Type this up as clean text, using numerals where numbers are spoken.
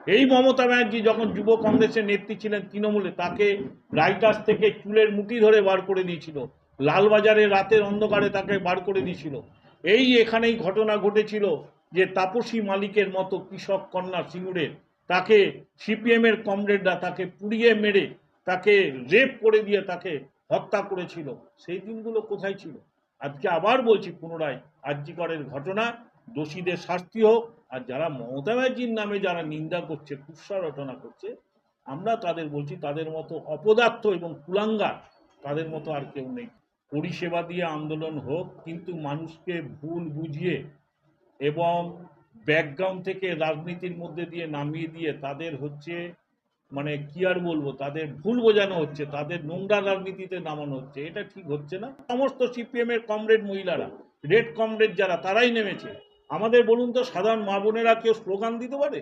এই মমতা ব্যানার্জি যখন যুব কংগ্রেসের নেত্রী ছিলেন তৃণমূলে, তাকে রাইটার্স থেকে চুলের মুঠি ধরে বার করে দিয়েছিল, লালবাজারে রাতের অন্ধকারে তাকে বার করে দিয়েছিল। এই এখানেই ঘটনা ঘটেছিল যে তাপসী মালিকের মতো কৃষক কন্যা সিঙ্গুরের, তাকে সিপিএমের কমরেডরা তাকে পুড়িয়ে মেরে তাকে রেপ করে দিয়ে তাকে হত্যা করেছিল। সেই দিনগুলো কোথায় ছিল? আজকে আবার বলছি পুনরায়, আরজিকরের ঘটনা, দোষীদের শাস্তি হোক। আর যারা মমতা ব্যানার্জির নামে যারা নিন্দা করছে, কুৎসা রটনা করছে, আমরা তাদের বলছি তাদের মতো অপদার্থ এবং কুলাঙ্গার তাদের মতো আর কেউ নেই। পরিষেবা দিয়ে আন্দোলন হোক, কিন্তু মানুষকে ভুল বুঝিয়ে এবং ব্যাকগ্রাউন্ড থেকে রাজনীতির মধ্যে দিয়ে নামিয়ে দিয়ে তাদের হচ্ছে মানে কি আর বলবো, তাদের ভুল বোঝানো হচ্ছে, তাদের নোংরা রাজনীতিতে নামানো হচ্ছে। এটা ঠিক হচ্ছে না। সমস্ত সিপিএম এর কমরেড মহিলারা, রেড কমরেড যারা, তারাই নেমেছে। আমাদের বলুন তো, সাধারণ মা বোনেরা কেউ স্লোগান দিতে পারে?